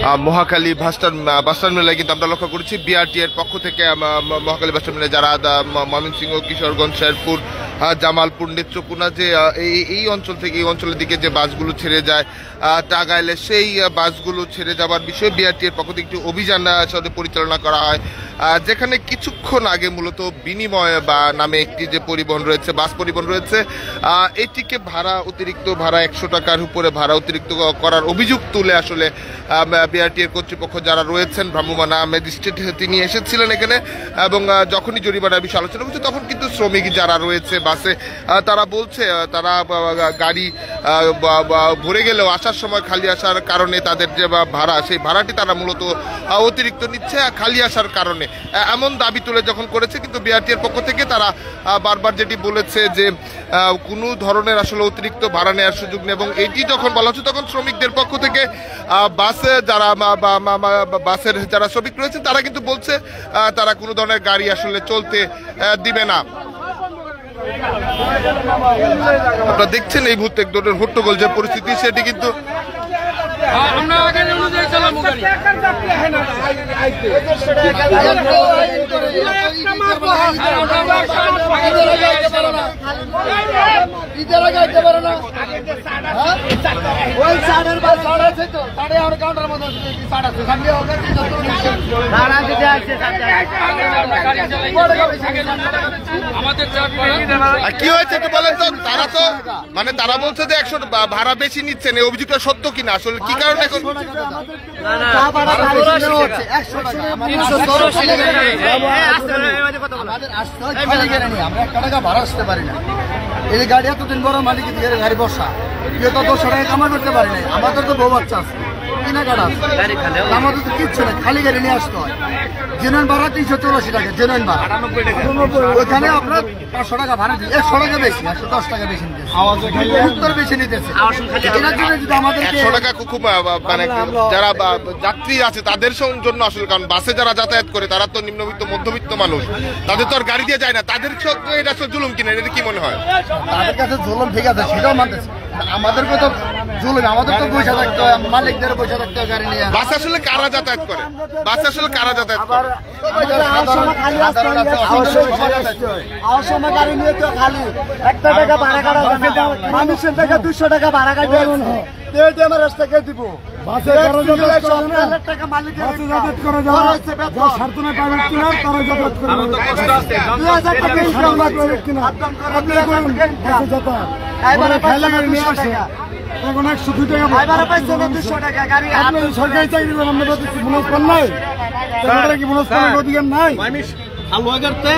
মহাখালী বাস টার্মিনালে কিন্তু আমরা লক্ষ্য করেছি বিআরটি এর পক্ষ থেকে মহাখালী বাস টার্মিনালে যারা ময়মনসিংহ, কিশোরগঞ্জ, শেরপুর, জামালপুর, নেত্রকোনা যে এই অঞ্চল থেকে এই অঞ্চলের দিকে যে বাসগুলো ছেড়ে যায় টাঙ্গাইলে, সেই বাসগুলো ছেড়ে যাওয়ার বিষয়ে বিআরটি এর পক্ষ থেকে একটি অভিযান পরিচালনা করা হয়, যেখানে কিছুক্ষণ আগে মূলত বিনিময় বা নামে একটি যে পরিবহন রয়েছে, বাস পরিবহন রয়েছে, এটিকে অতিরিক্ত ভাড়া 100 টাকার উপরে ভাড়া অতিরিক্ত করার অভিযোগ তুলে আসলে বিআরটি এর কর্তৃপক্ষ যারা রয়েছেন, ভ্রাম্যমাণ ম্যাজিস্ট্রেট তিনি এসেছিলেন এখানে, এবং যখনই জরিমানার বিষয়ে আলোচনা করছে তখন কিন্তু শ্রমিক যারা রয়েছে বাসে তারা বলছে তারা গাড়ি ভরে গেলেও আসার সময় খালি আসার কারণে তাদের যে ভাড়া, সেই ভাড়াটি তারা মূলত অতিরিক্ত নিচ্ছে খালি আসার কারণে, এমন দাবি তুলে যখন করেছে। কিন্তু বিআরটি এর পক্ষ থেকে তারা বারবার যেটি বলেছে যে কোনো ধরনের আসলে অতিরিক্ত ভাড়া নেওয়ার সুযোগ নেই, এবং এটি যখন বলা হচ্ছে তখন শ্রমিকদের পক্ষ থেকে বাসে বাসের যারা শ্রমিক রয়েছে তারা কিন্তু বলছে তারা কোনো ধরনের গাড়ি আসলে চলতে দিবে না। আপনারা দেখছেন এই মুহূর্তে এক ধরনের হট্টগোল যে পরিস্থিতি, সেটি কিন্তু কি হয়েছে একটু বলেন তো। তারা তো তারা বলছে যে 100 ভাড়া বেশি নিচ্ছেন, এই অভিযোগটা সত্য কিনা, আসলে কি কারণে এখন এই গাড়ি এতদিন বড় মালিক গাড়ি বসা কেউ তো 200 টাকা কামাই করতে পারি নাই। আমাদের তো বউ বাচ্চা আছে, আমাদের তো কিচ্ছু নেই, খালি গাড়ি নিয়ে আসতে হয়। জেনুইন ভাড়া 384 টাকা, জেনুইন ভাড়া। ওইখানে আপনার 500 টাকা ভাড়া দিই, 100 টাকা বেশি, 110 টাকা বেশি বেশি নিতেছে। 100 টাকা খুব যারা যাত্রী আছে তাদের জন্য আসলে, কারণ বাসে যারা যাতায়াত করে তারা তো নিম্নবিত্ত মধ্যবিত্ত মানুষ, তাদের তো আর গাড়ি দিয়ে যায় না, তাদের এটা আসলে জুলুম কিনা, এটা কি মনে হয়? তাদের কাছে জুলুম ঠিক আছে, সেটাও মানতেছে, আমাদেরকে তো জুলুম, আমাদের তো পয়সা থাকতে হয়, মালিকদের পয়সা থাকতে হয় গাড়ি নিয়ে। বাসে আসলে কারা যাতায়াত করে? বাসে আসলে কারা যাতায়াত করে? গাড়ি নিয়ে তো খালি 1 টাকা ভাড়া কাটা, মানুষের টাকা 200 টাকা ভাড়া কাটবে, আমার রাস্তা কে দিব? সরকারি চাকরি নাই, কি মনোজ করার অধিকার নাই? হালুয়া কাটতে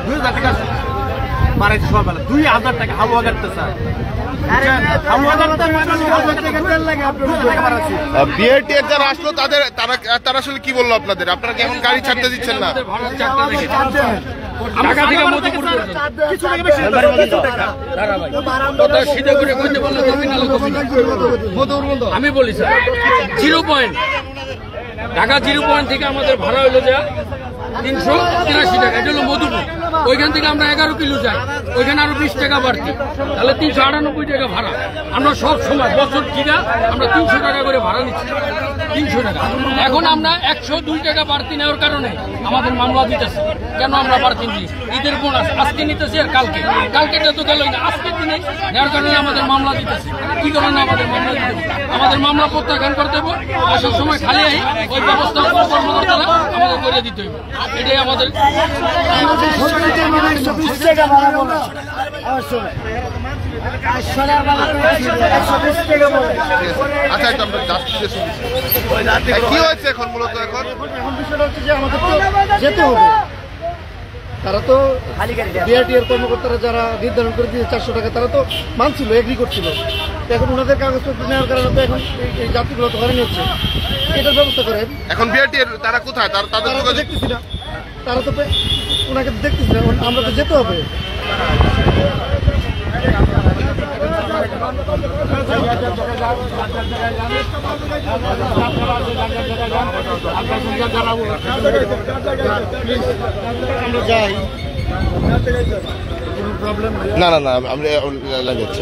2000 টাকা বাড়াইছে, সকালে 2000 টাকা হালুয়া কাটতে স্যার। বিআরটি এর যারা আসলো তারা আসলে কি বললো আপনাদের? আপনারা কি এখন গাড়ি ছাড়তে দিচ্ছেন না? আমি বলি স্যার 0 পয়েন্ট ঢাকা 0 পয়েন্ট থেকে আমাদের ভাড়া হইলো যা 383 টাকা, এটা হলো মধুপুর। ওইখান থেকে আমরা 11 কিলো যাই, ওইখানে আরো 20 টাকা বাড়তি, তাহলে 398 টাকা ভাড়া। আমরা সব সময় বছর থেকে আমরা 300 টাকা করে ভাড়া নিচ্ছি, 300 টাকা। এখন আমরা 102 টাকা বাড়তি নেওয়ার কারণে আমাদের মামলা দিতেছে। কেন আমরা বাড়তি নিই? ঈদের বোনাস আজকে নিতেছি আর কালকেটা তো গেল না, আজকে দিনে নেওয়ার কারণে আমাদের মামলা দিতেছে। কি কারণে আমাদের মামলা দিতে হবে? আমাদের মামলা প্রত্যাখ্যান করতে হবে, আসার সময় খালি ওই ব্যবস্থা কর্মকর্তারা আমাদের করে দিতে হবে, এটাই আমাদের। কি হয়েছে এখন মূলত? এখন বিষয়টা হচ্ছে যে আমাদের তো যেতে হবে, তারা তো বিআরটি এর কর্মকর্তারা যারা নির্ধারণ করে দিয়েছে 400 টাকা, তারা তো মানছিল, এগ্রি করছিল। এখন ওনাদের কাগজপত্র নেওয়ার কারণে তো এখন এই যাত্রীগুলো তো হয়রানি হচ্ছে, এটার ব্যবস্থা করেন। এখন বিআরটি এর তারা কোথায়? তারা দেখতেছি না, তারা তো ওনাকে দেখতেছি না, আমরা তো যেতে হবে। না আমরা লাগাচ্ছি।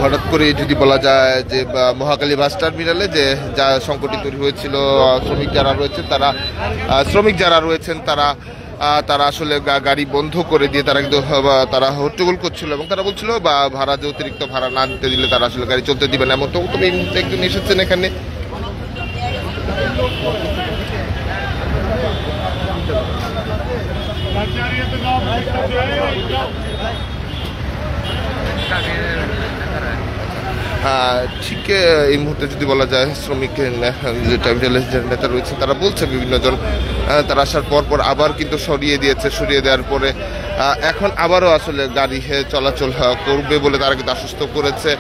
হঠাৎ করে যদি বলা যায় যে মহাখালী বাস টার্মিনালে যে যা সংকটটি তৈরি হয়েছিল, শ্রমিক যারা রয়েছেন তারা আসলে গাড়ি বন্ধ করে দিয়ে তারা কিন্তু তারা হট্টগোল করছিল এবং তারা বলছিল বা ভাড়া যে অতিরিক্ত ভাড়া না দিতে দিলে তারা আসলে গাড়ি চলতে দিবে না। এমন তো এই মুহূর্তে একজন এসেছেন এখানে। ঠিক এই মুহূর্তে যদি বলা যায় শ্রমিক নেতা রয়েছে তারা বলছে বিভিন্ন জন তারা আসার পর আবার কিন্তু সরিয়ে দেওয়ার পরে এখন আবারও আসলে গাড়ি চলাচল করবে বলে তারা কিন্তু আশ্বস্ত করেছে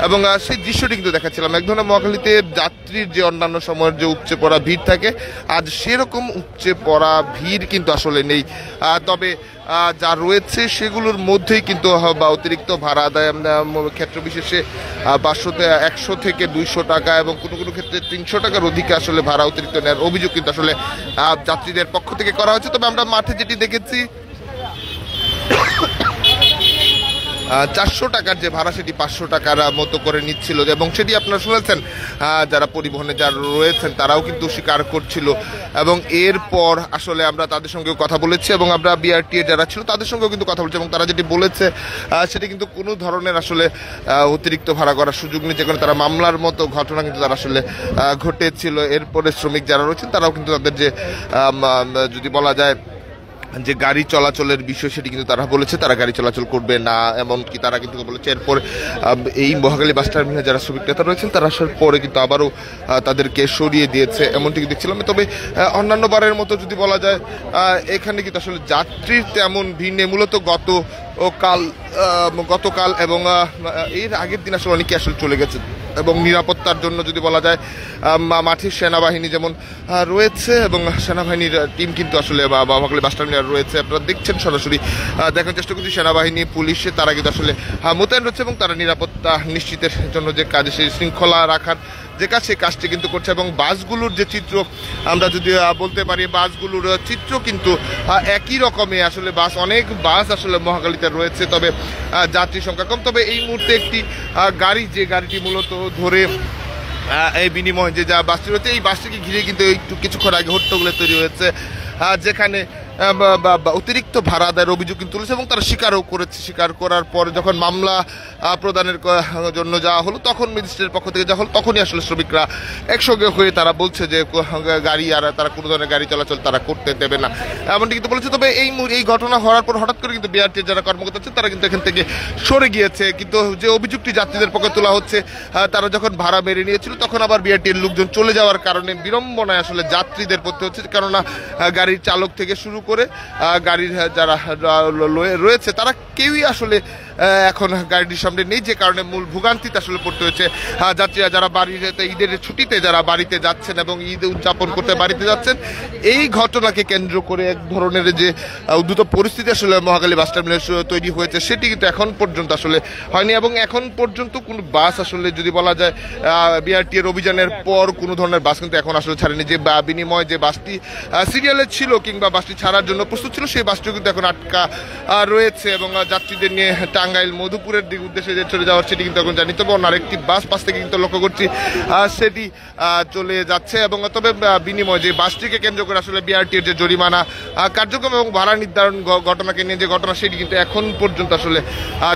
এবং সেই দৃশ্যটি কিন্তু দেখাচ্ছিলাম। এক ধরনের মহাখালীতে যাত্রীর যে অন্যান্য সময়ের যে উপচে পড়া ভিড় থাকে, আজ সেরকম উপচে পড়া ভিড় কিন্তু আসলে নেই। তবে যা রয়েছে সেগুলোর মধ্যেই কিন্তু বা অতিরিক্ত ভাড়া আদায় ক্ষেত্র বিশেষে 100 থেকে 200 টাকা এবং কোনো কোনো ক্ষেত্রে 300 টাকার অধিকে আসলে ভাড়া অতিরিক্ত নেওয়ার অভিযোগ কিন্তু আসলে যাত্রীদের পক্ষ থেকে করা হয়েছে। তবে আমরা মাঠে যেটি দেখেছি 400 টাকার যে ভাড়া সেটি 500 টাকার মতো করে নিচ্ছিল এবং সেটি আপনারা শুনেছেন যারা পরিবহনে যারা রয়েছেন তারাও কিন্তু স্বীকার করছিল এবং এরপর আসলে আমরা তাদের সঙ্গেও কথা বলেছি এবং আমরা বিআরটিএ যারা ছিল তাদের সঙ্গেও কিন্তু কথা বলেছি এবং তারা যেটি বলেছে সেটি কিন্তু কোনো ধরনের আসলে অতিরিক্ত ভাড়া করার সুযোগ নেই, যেখানে তারা মামলার মতো ঘটনা কিন্তু তারা আসলে ঘটেছিল। এরপরে শ্রমিক যারা রয়েছেন তারাও কিন্তু তাদের যে যদি বলা যায় যে গাড়ি চলাচলের বিষয় সেটি কিন্তু তারা বলেছে তারা গাড়ি চলাচল করবে না, এমনকি তারা কিন্তু বলেছে এরপর এই মহাখালী বাস টার্মিনালে যারা শ্রমিক নেতা রয়েছেন তারা আসার পরে কিন্তু আবারও তাদেরকে সরিয়ে দিয়েছে এমনটি দেখছিলাম। তবে অন্যান্য বারের মতো যদি বলা যায় এখানে কিন্তু আসলে যাত্রীর তেমন ভিড় নেই। মূলত গতকাল এবং এর আগের দিন আসলে অনেকে আসলে চলে গেছে এবং নিরাপত্তার জন্য যদি বলা যায় মাঠের সেনাবাহিনী যেমন রয়েছে এবং সেনাবাহিনীর টিম কিন্তু আসলে মহাখালী বাস টার্মিনাল রয়েছে, আপনারা দেখছেন সরাসরি দেখার চেষ্টা করছি। সেনাবাহিনী পুলিশ তারা কিন্তু আসলে মোতায়েন রয়েছে এবং তারা নিরাপত্তা নিশ্চিতের জন্য যে কাজ সেই শৃঙ্খলা রাখার যে কাজ সেই কাজটি কিন্তু করছে এবং বাসগুলোর যে চিত্র আমরা যদি বলতে পারি বাসগুলোর চিত্র কিন্তু একই রকমই আসলে অনেক বাস আসলে মহাখালীতে রয়েছে, তবে যাত্রী সংখ্যা কম। তবে এই মুহূর্তে একটি গাড়িটি মূলত ধরে এই বিনিময়ে যে বাসটি রয়েছে এই বাসটিকে ঘিরে কিন্তু একটু কিছুক্ষণ আগে হট্টগোল তৈরি হয়েছে, যেখানে অতিরিক্ত ভাড়া আদায়ের অভিযোগ কিন্তু তুলেছে এবং তারা স্বীকারও করেছে। স্বীকার করার পরে যখন মামলা প্রদানের জন্য যাওয়া হলো তখন ম্যাজিস্ট্রেটের পক্ষ থেকে যাওয়া হলো তখনই আসলে শ্রমিকরা একসঙ্গে হয়ে তারা বলছে যে গাড়ি আর তারা কোনো ধরনের গাড়ি চলাচল তারা করতে দেবে না এমনটি কিন্তু বলেছে। তবে এই ঘটনা হওয়ার পর হঠাৎ করে কিন্তু বিআরটির যারা কর্মকর্তা আছে তারা কিন্তু এখান থেকে সরে গিয়েছে, কিন্তু যে অভিযোগটি যাত্রীদের পক্ষে তোলা হচ্ছে তারা যখন ভাড়া মেরে নিয়েছিল তখন আবার বিআরটির লোকজন চলে যাওয়ার কারণে বিড়ম্বনায় আসলে যাত্রীদের পড়তে হচ্ছে, কেননা গাড়ির চালক থেকে শুরু করে গাড়ির যারা রয়েছে তারা কেউই আসলে এখন গাড়িটির সামনে নেই, যে কারণে মূল ভোগান্তিতে আসলে পড়তে হয়েছে যাত্রীরা যারা বাড়িতে ঈদের ছুটিতে যারা বাড়িতে যাচ্ছেন এবং ঈদ উদযাপন করতে বাড়িতে যাচ্ছেন। এই ঘটনাকে কেন্দ্র করে এক ধরনের যে উদ্ভূত পরিস্থিতি আসলে মহাখালী বাস টার্মিনাল তৈরি হয়েছে সেটি কিন্তু এখন পর্যন্ত আসলে হয়নি এবং এখন পর্যন্ত কোনো বাস আসলে যদি বলা যায় বিআরটিএর অভিযানের পর কোনো ধরনের বাস কিন্তু এখন আসলে ছাড়েনি। যে বিনিময় যে বাসটি সিরিয়ালে ছিল কিংবা বাসটি ছাড়ার জন্য প্রস্তুত ছিল সেই বাসটিও কিন্তু এখন আটকা রয়েছে এবং যাত্রীদের নিয়ে টাঙ্গাইল মধুপুরের দিক উদ্দেশ্যে যে চলে যাওয়ার সেটি কিন্তু এখন জানি। তবে অন্য আরেকটি বাস পাশ থেকে কিন্তু লক্ষ্য করছি সেটি চলে যাচ্ছে এবং তবে বিনিময় যে বাসটিকে কেন্দ্র করে আসলে বিআরটির যে জরিমানা কার্যক্রম এবং ভাড়া নির্ধারণ ঘটনাকে নিয়ে যে ঘটনা সেটি কিন্তু এখন পর্যন্ত আসলে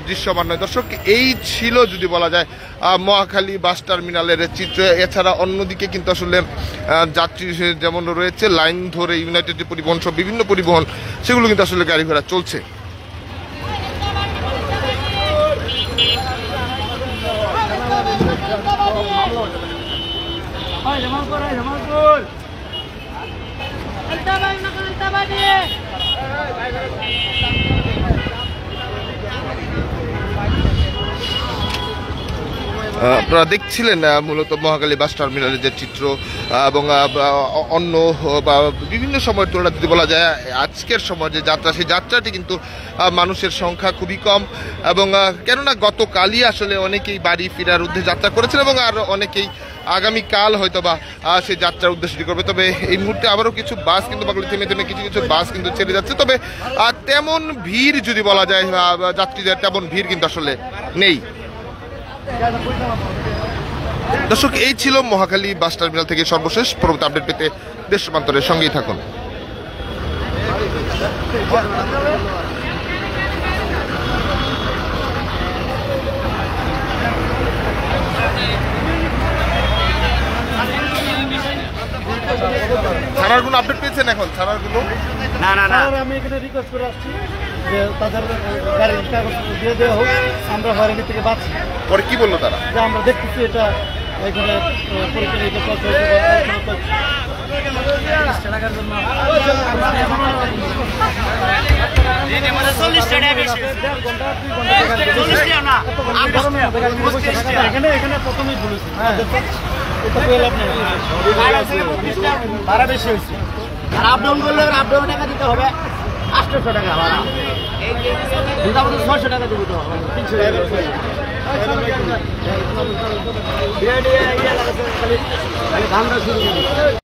দৃশ্যমান নয়। দর্শক, এই ছিল যদি বলা যায় মহাখালী বাস টার্মিনালের চিত্র। এছাড়া অন্যদিকে কিন্তু আসলে যাত্রী যেমন রয়েছে লাইন ধরে ইউনাইটেড পরিবহন সব বিভিন্ন পরিবহন সেগুলো কিন্তু আসলে গাড়ি ঘোড়া চলছে। আপনারা দেখছিলেন মূলত মহাখালী বাস টার্মিনালের যে চিত্র এবং অন্য বা বিভিন্ন সময়ের তুলনা যদি বলা যায় আজকের সময় যে যাত্রা সেই যাত্রাটি কিন্তু মানুষের সংখ্যা খুবই কম এবং কেননা গতকালই আসলে অনেকেই বাড়ি ফেরার উদ্দেশ্যে যাত্রা করেছেন এবং আর অনেকেই আগামীকাল হয়তো বা সেই যাত্রার উদ্দেশ্যটি করবে। তবে এই মুহূর্তে আবারও কিছু বাস কিন্তু থেমে থেমে কিছু কিছু বাস কিন্তু ছেড়ে যাচ্ছে। তবে তেমন ভিড় যদি বলা যায় যাত্রীদের তেমন ভিড় কিন্তু আসলে নেই। দর্শক, এই ছিল মহাখালী বাস টার্মিনাল থেকে সর্বশেষ। পরবর্তী আপডেট পেতে দেশ সমান্তরের সঙ্গেই থাকুন। ছাড়ার কোনো আপডেট পেয়েছেন এখন? ছাড়ার কোনো না না না আমি এখানে রিকোয়েস্ট করে আসছি যে তাদের গাড়ির কাগজ দিয়ে দেওয়া হোক, আমরা হয়রানি থেকে বাঁচি। পরে কি বললো তারা? যে আমরা দেখতেছি এটা এখানে পরিচালিত করতে এখানে প্রথমেই বলেছি ভাড়া বেশি হয়েছে, আর আপডাউন করলে আপডাউন টাকা দিতে হবে 800 টাকা ভাড়া, মোটামুটি 600 টাকা দিতে হবে, 300 টাকা ধান্দা শুরু